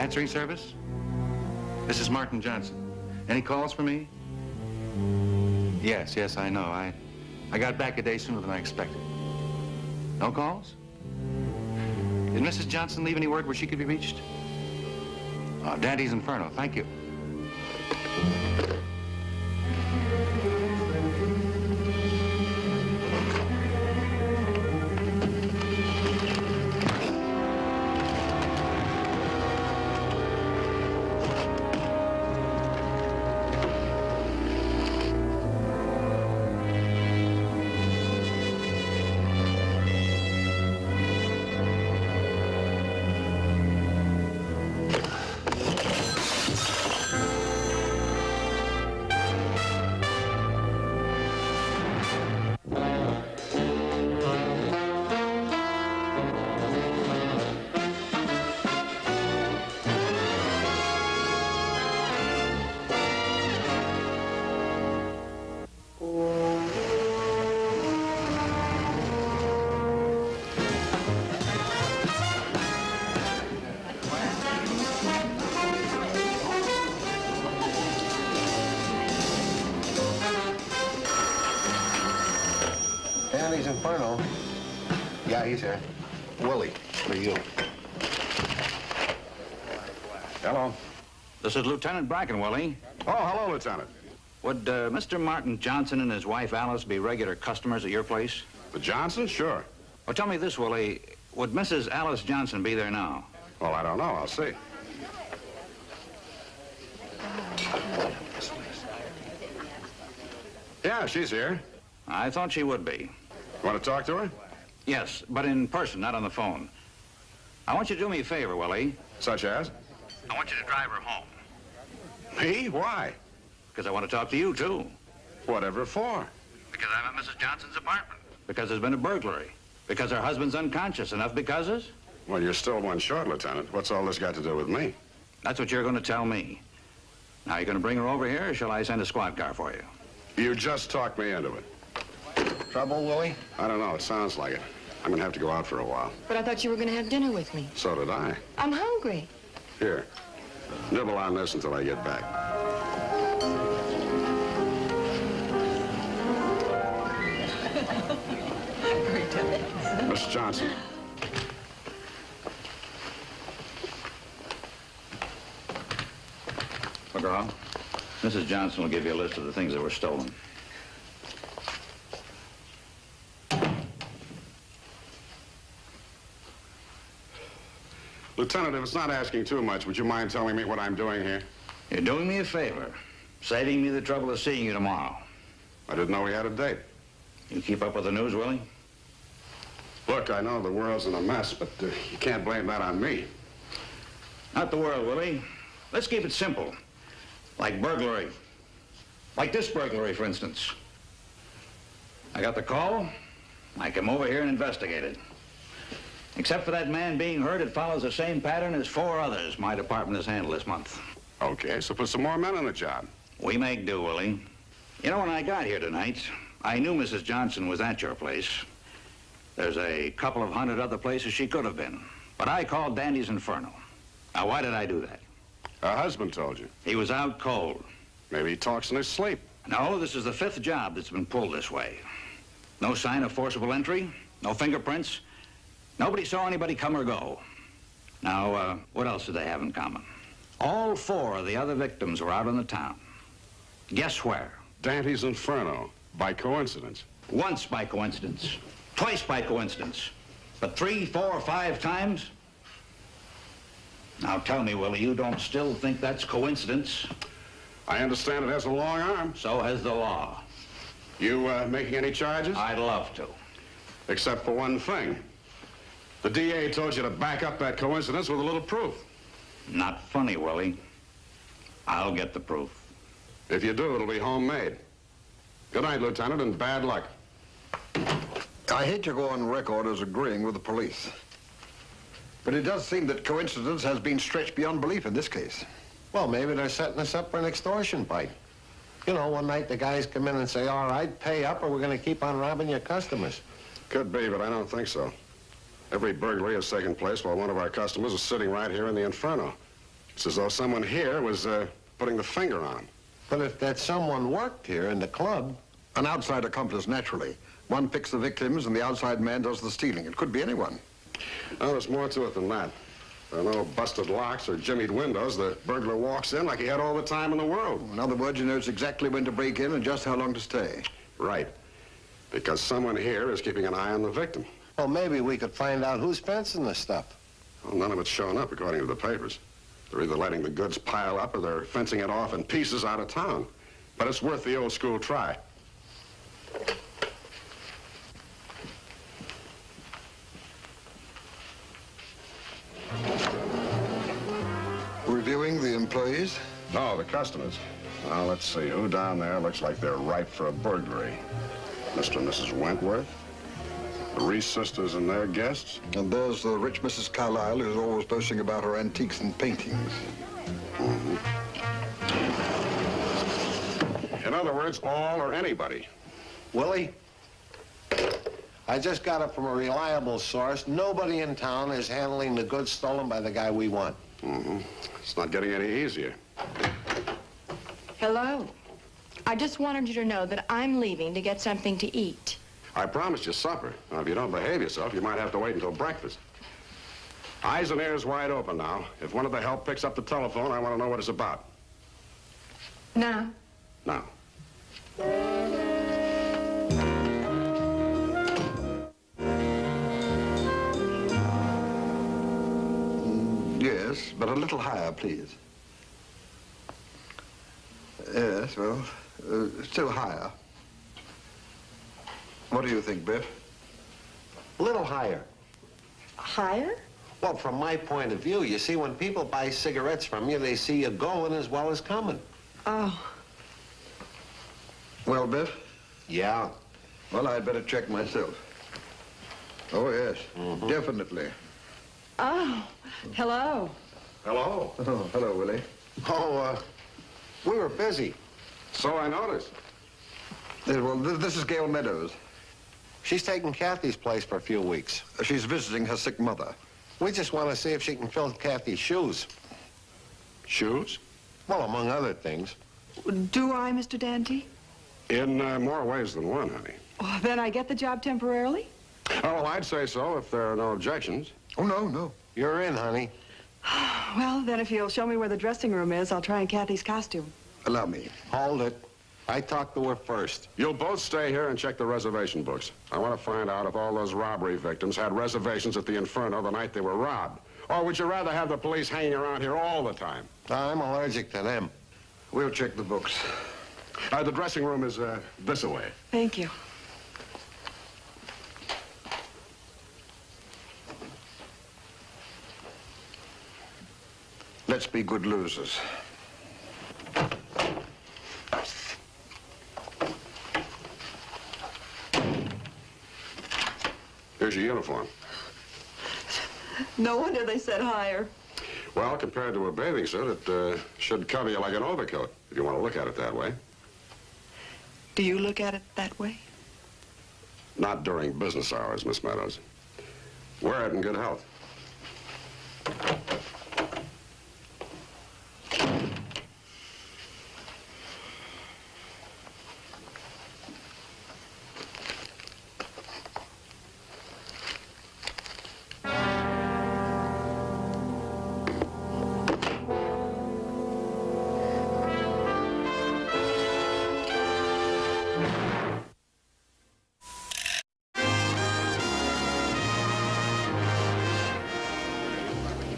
Answering service? This is Martin Johnson. Any calls for me? Yes, I know. I got back a day sooner than I expected. No calls? Did Mrs. Johnson leave any word where she could be reached? Oh, Dante's Inferno. Thank you. Dante's Inferno. Yeah, he's here. Willie, for you. Hello. This is Lieutenant Bracken, Willie. Oh, hello, Lieutenant. Would Mr. Martin Johnson and his wife Alice be regular customers at your place? The Johnsons? Sure. Well, tell me this, Willie. Would Mrs. Alice Johnson be there now? Well, I don't know. I'll see. Yeah, she's here. I thought she would be. Want to talk to her? Yes, but in person, not on the phone. I want you to do me a favor, Willie. Such as? I want you to drive her home. Me? Why? Because I want to talk to you, too. Whatever for? Because I'm at Mrs. Johnson's apartment. Because there's been a burglary. Because her husband's unconscious. Enough becauses? Well, you're still one short, Lieutenant. What's all this got to do with me? That's what you're going to tell me. Now, you going to bring her over here, or shall I send a squad car for you? You just talked me into it. Trouble, Willie? I don't know. It sounds like it. I'm going to have to go out for a while. But I thought you were going to have dinner with me. So did I. I'm hungry. Here. Nibble on this until I get back. Miss Johnson. McGraw, Mrs. Johnson will give you a list of the things that were stolen. Lieutenant, if it's not asking too much, would you mind telling me what I'm doing here? You're doing me a favor, saving me the trouble of seeing you tomorrow. I didn't know we had a date. You keep up with the news, Willie? Look, I know the world's in a mess, but you can't blame that on me. Not the world, Willie. Let's keep it simple. Like burglary. Like this burglary, for instance. I got the call. I come over here and investigated. Except for that man being hurt, it follows the same pattern as 4 others my department has handled this month. Okay, so put some more men on the job. We make do, Willie. You know, when I got here tonight, I knew Mrs. Johnson was at your place. There's a couple of 100 other places she could have been. But I called Dante's Inferno. Now, why did I do that? Her husband told you. He was out cold. Maybe he talks in his sleep. No, this is the 5th job that's been pulled this way. No sign of forcible entry, no fingerprints. Nobody saw anybody come or go. Now, what else do they have in common? All 4 of the other victims were out in the town. Guess where? Dante's Inferno, by coincidence. Once by coincidence, twice by coincidence, but 3, 4, 5 times? Now tell me, Willie, you don't still think that's coincidence? I understand it has a long arm. So has the law. You making any charges? I'd love to. Except for one thing. The DA told you to back up that coincidence with a little proof. Not funny, Willie. I'll get the proof. If you do, it'll be homemade. Good night, Lieutenant, and bad luck. I hate to go on record as agreeing with the police. But it does seem that coincidence has been stretched beyond belief in this case. Well, maybe they're setting us up for an extortion bite. You know, one night the guys come in and say, all right, pay up or we're going to keep on robbing your customers. Could be, but I don't think so. Every burglary has taken place while one of our customers is sitting right here in the Inferno. It's as though someone here was putting the finger on him. But if that someone worked here in the club... An outside accomplice, naturally. One picks the victims and the outside man does the stealing. It could be anyone. Oh, there's more to it than that. There are no busted locks or jimmied windows. The burglar walks in like he had all the time in the world. In other words, he knows exactly when to break in and just how long to stay. Right. Because someone here is keeping an eye on the victim. Well, maybe we could find out who's fencing this stuff. Well, none of it's showing up, according to the papers. They're either letting the goods pile up or they're fencing it off in pieces out of town. But it's worth the old school try. Reviewing the employees? No, the customers. Now, let's see. Who down there looks like they're ripe for a burglary? Mr. and Mrs. Wentworth? The Reese sisters and their guests? And there's the rich Mrs. Carlyle, who's always boasting about her antiques and paintings. In other words, all or anybody. Willie, I just got it from a reliable source. Nobody in town is handling the goods stolen by the guy we want. It's not getting any easier. Hello. I just wanted you to know that I'm leaving to get something to eat. I promised you supper. Now, if you don't behave yourself, you might have to wait until breakfast. Eyes and ears wide open now. If one of the help picks up the telephone, I want to know what it's about. Now? Now. Yes, but a little higher, please. Yes, well, still higher. What do you think, Biff? A little higher. Higher? Well, from my point of view, you see, when people buy cigarettes from you, they see you going as well as coming. Oh. Well, Biff? Yeah. Well, I'd better check myself. Oh, yes, definitely. Oh. Hello. Hello. Oh, hello, Willie. Oh, we were busy. So I noticed. Well, this is Gail Meadows. She's taking Kathy's place for a few weeks. She's visiting her sick mother. We just want to see if she can fill Kathy's shoes. Shoes? Well, among other things. Do I, Mr. Dante? In more ways than one, honey. Oh, then I get the job temporarily? Oh, well, I'd say so if there are no objections. Oh, no, no. You're in, honey. Well, then if you'll show me where the dressing room is, I'll try on Kathy's costume. Allow me. Hold it. I talked to her first. You'll both stay here and check the reservation books. I want to find out if all those robbery victims had reservations at the Inferno the night they were robbed. Or would you rather have the police hanging around here all the time? I'm allergic to them. We'll check the books. The dressing room is this away. Thank you. Let's be good losers. Here's your uniform. No wonder they said higher. Well, compared to a bathing suit, it should cover you like an overcoat, if you want to look at it that way. Do you look at it that way? Not during business hours, Miss Meadows. Wear it in good health.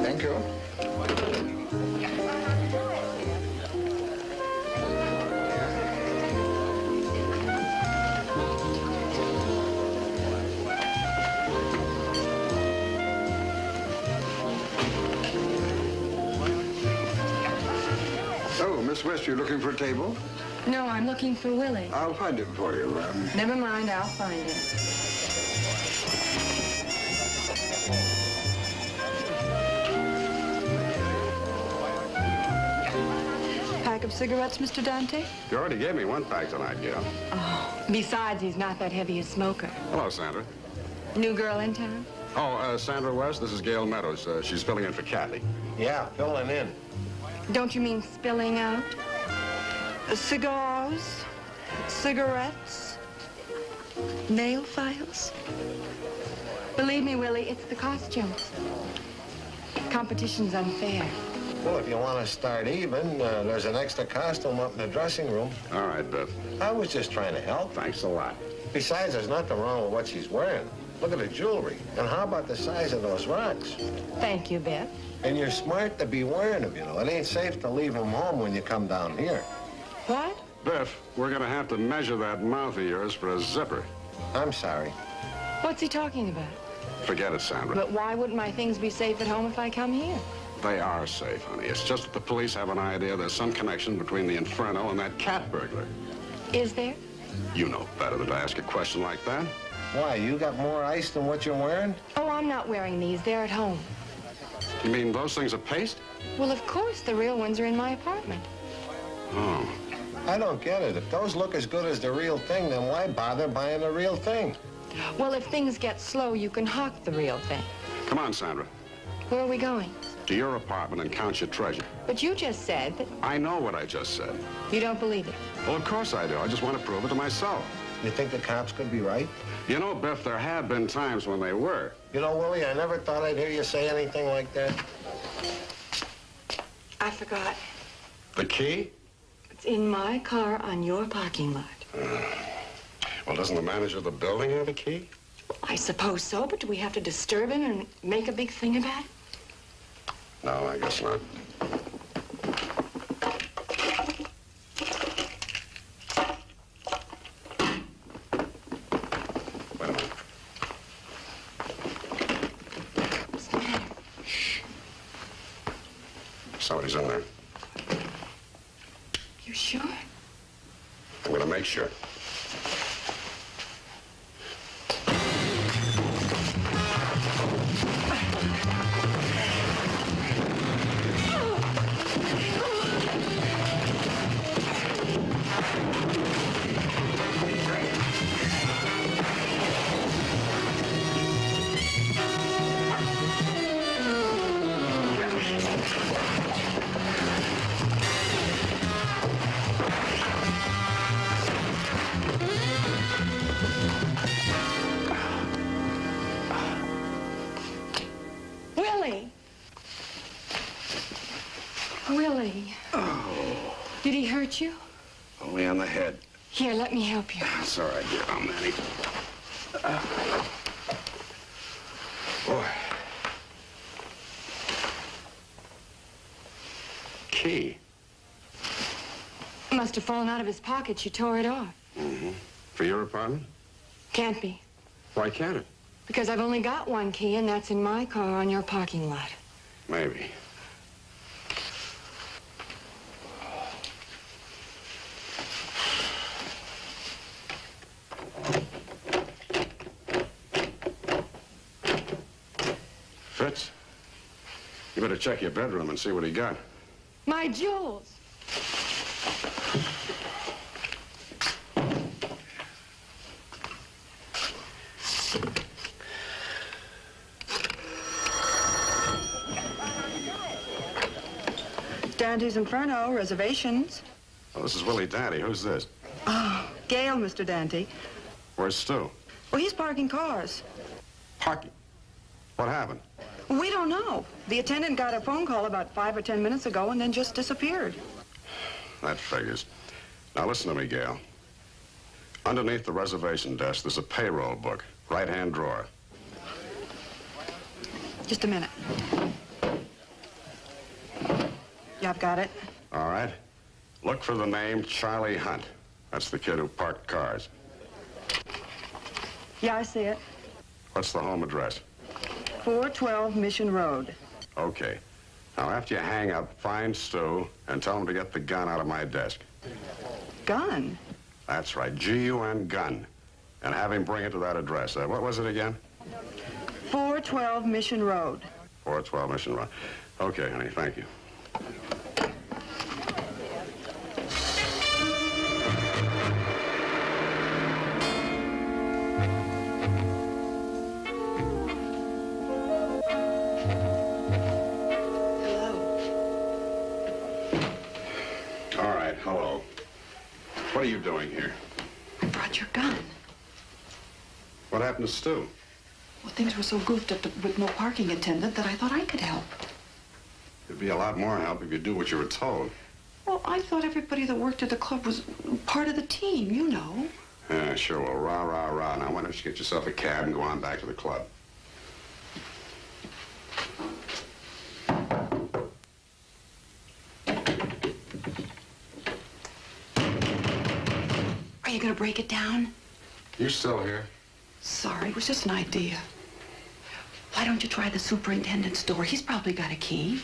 Thank you. Oh, Miss West, you're looking for a table? No, I'm looking for Willie. I'll find it for you. Never mind, I'll find him. Pack of cigarettes, Mr. Dante? You already gave me one pack tonight, Gail. Oh, besides, he's not that heavy a smoker. Hello, Sandra. New girl in town? Oh, Sandra West, this is Gail Meadows. She's filling in for Kathy. Yeah, filling in. Don't you mean spilling out? Cigars, cigarettes, nail files. Believe me, Willie, it's the costumes. Competition's unfair. Well, if you want to start even, there's an extra costume up in the dressing room. All right, Biff. I was just trying to help. Thanks a lot. Besides, there's nothing wrong with what she's wearing. Look at the jewelry. And how about the size of those rocks? Thank you, Biff. And you're smart to be wearing them, you know. It ain't safe to leave them home when you come down here. What? Biff, we're going to have to measure that mouth of yours for a zipper. I'm sorry. What's he talking about? Forget it, Sandra. But why wouldn't my things be safe at home if I come here? They are safe, honey. It's just that the police have an idea there's some connection between the Inferno and that cat burglar. Is there? You know better than to ask a question like that. Why, you got more ice than what you're wearing? Oh, I'm not wearing these. They're at home. You mean those things are paste? Well, of course, the real ones are in my apartment. Oh. I don't get it. If those look as good as the real thing, then why bother buying the real thing? Well, if things get slow, you can hawk the real thing. Come on, Sandra. Where are we going? To your apartment and count your treasure. But you just said that I know what I just said. you don't believe it. Well, of course I do. I just want to prove it to myself. You think the cops could be right? You know, Biff, there have been times when they were. You know, Willie, I never thought I'd hear you say anything like that. I forgot. The key? It's in my car on your parking lot. Well, doesn't the manager of the building have a key? I suppose so, but do we have to disturb him and make a big thing about it? No, I guess not. Wait a minute. What's the matter? Shh. Somebody's in there. You sure? I'm going to make sure. Willie! Willie. Oh, Did he hurt you? only on the head. Here, let me help you. It's all right, dear. I'll manage. Boy. Key. Must have fallen out of his pocket. You tore it off. Mm-hmm. For your apartment? Can't be. Why can't it? Because I've only got one key, and that's in my car on your parking lot. Maybe. Fitz, you better check your bedroom and see what he got. My jewels. Dantes Inferno, reservations. Well, this is Willie Dante. Who's this? Oh, Gail, Mr. Dante. Where's Stu? Well, he's parking cars. Parking. What happened? We don't know. The attendant got a phone call about 5 or 10 minutes ago and then just disappeared. That figures. Now listen to me, Gail. Underneath the reservation desk, there's a payroll book, right-hand drawer. Just a minute. Yeah, I've got it. All right. Look for the name Charlie Hunt. That's the kid who parked cars. Yeah, I see it. What's the home address? 412 Mission Road. Okay. Now, after you hang up, find Stu and tell him to get the gun out of my desk. Gun? That's right, G-U-N, gun. And have him bring it to that address. What was it again? 412 Mission Road. 412 Mission Road. Okay, honey, thank you. Hello. What are you doing here? I brought your gun. What happened to Stu? Well, things were so goofed up with no parking attendant that I thought I could help. It'd be a lot more help if you do what you were told. Well, I thought everybody that worked at the club was part of the team, you know. Yeah, sure. Well, rah, rah, rah. Now, why don't you get yourself a cab and go on back to the club? Are you going to break it down? You still here? Sorry, it was just an idea. Why don't you try the superintendent's door? He's probably got a key.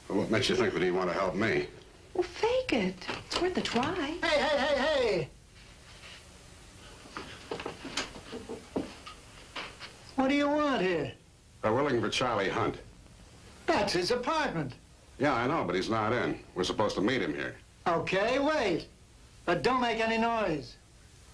Well, what makes you think that he'd want to help me? Well, fake it. It's worth a try. Hey! What do you want here? We're looking for Charlie Hunt. That's his apartment. Yeah, I know, but he's not in. We're supposed to meet him here. Okay, wait. But don't make any noise.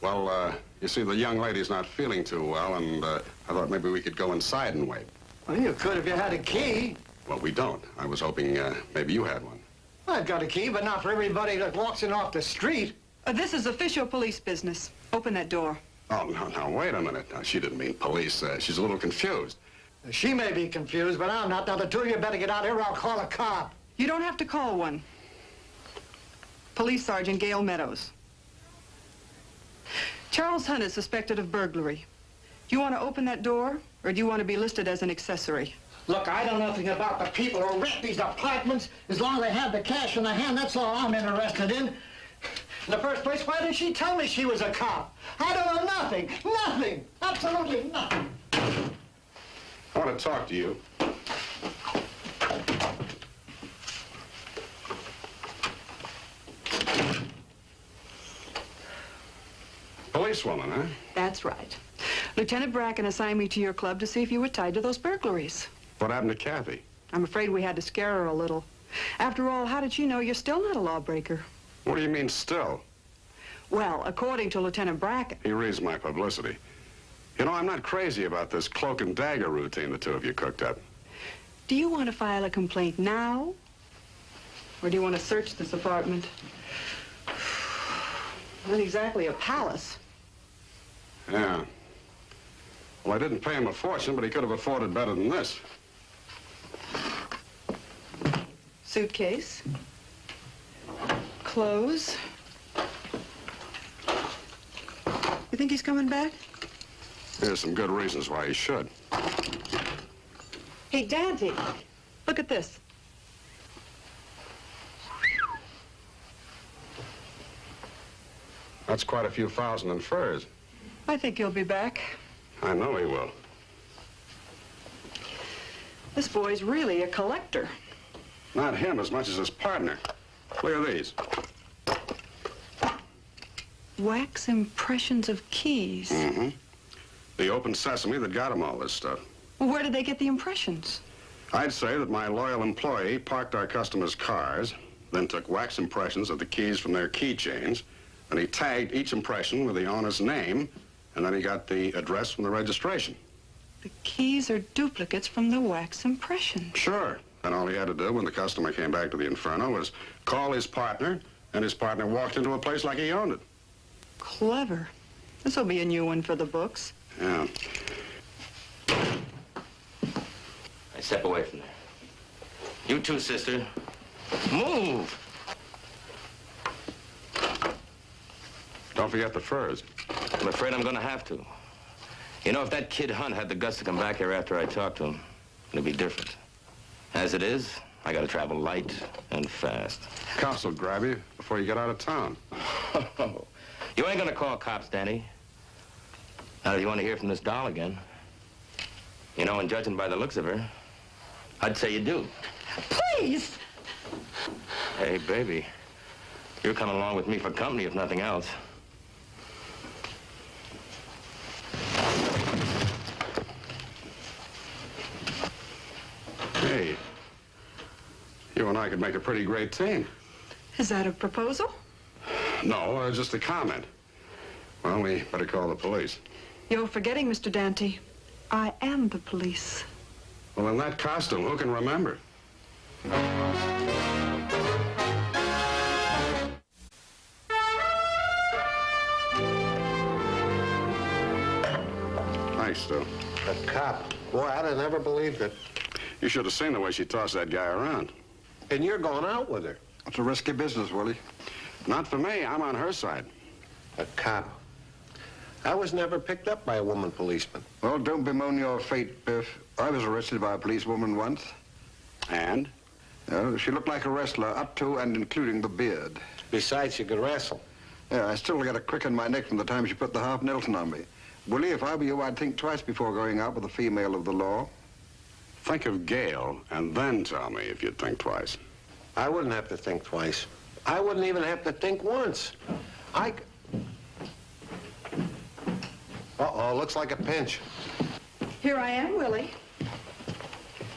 Well, you see, the young lady's not feeling too well, and I thought maybe we could go inside and wait. Well, you could if you had a key. Well, we don't. I was hoping maybe you had one. I've got a key, but not for everybody that walks in off the street. This is official police business. Open that door. Oh, no, wait a minute. Now, she didn't mean police. She's a little confused. She may be confused, but I'm not. Now, the two of you better get out of here or I'll call a cop. You don't have to call one. Police Sergeant Gail Meadows. Charles Hunt is suspected of burglary. Do you want to open that door, or do you want to be listed as an accessory? Look, I know nothing about the people who rent these apartments. As long as they have the cash in their hand, that's all I'm interested in. In the first place, why did she tell me she was a cop? I don't know nothing. Nothing. Absolutely nothing. I want to talk to you. Policewoman, huh? That's right. Lieutenant Bracken assigned me to your club to see if you were tied to those burglaries. What happened to Kathy? I'm afraid we had to scare her a little. After all, how did she know you're still not a lawbreaker? What do you mean, still? Well, according to Lieutenant Bracken. He reads my publicity. You know, I'm not crazy about this cloak and dagger routine the two of you cooked up. Do you want to file a complaint now? Or do you want to search this apartment? Not exactly a palace. Yeah. Well, I didn't pay him a fortune, but he could have afforded better than this. Suitcase. Clothes. You think he's coming back? There's some good reasons why he should. Hey, Dante, look at this. That's quite a few thousand in furs. I think he'll be back. I know he will. This boy's really a collector. Not him as much as his partner. Look at these. Wax impressions of keys. Mm-hmm. The open sesame that got him all this stuff. Well, where did they get the impressions? I'd say that my loyal employee parked our customers' cars, then took wax impressions of the keys from their keychains, and he tagged each impression with the owner's name, and then he got the address from the registration. The keys are duplicates from the wax impressions. Sure. And all he had to do when the customer came back to the Inferno was call his partner, and his partner walked into a place like he owned it. Clever. This will be a new one for the books. Yeah. I step away from there. You too, sister. Move! Don't forget the furs. I'm afraid I'm gonna have to. You know, if that kid Hunt had the guts to come back here after I talked to him, it'd be different. As it is, I gotta travel light and fast. Cops will grab you before you get out of town. You ain't gonna call cops, Danny. Not if you want to hear from this doll again. You know, and judging by the looks of her, I'd say you do. Please! Hey, baby, you're coming along with me for company, if nothing else. Hey, you and I could make a pretty great team. Is that a proposal? No, just a comment. Well, we better call the police. You're forgetting, Mr. Dante. I am the police. Well, in that costume, who can remember? cop. Boy, I'd have never believed it. You should have seen the way she tossed that guy around. And you're going out with her. It's a risky business, Willie. Not for me. I'm on her side. A cop. I was never picked up by a woman policeman. Well, don't bemoan your fate, Biff. I was arrested by a policewoman once. And? She looked like a wrestler, up to and including the beard. Besides, she could wrestle. Yeah, I still got a crick in my neck from the time she put the half Nelson on me. Willie, if I were you, I'd think twice before going out with a female of the law. Think of Gail, and then tell me if you'd think twice. I wouldn't have to think twice. I wouldn't even have to think once. Uh-oh, looks like a pinch. Here I am, Willie.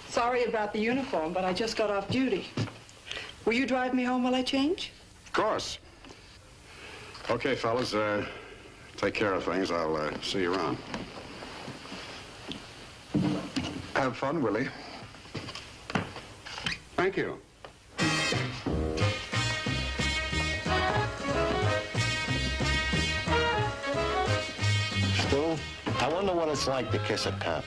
Sorry about the uniform, but I just got off duty. Will you drive me home while I change? Of course. Okay, fellas, take care of things. I'll see you around. Have fun, Willie. Thank you. Stu, I wonder what it's like to kiss a cop.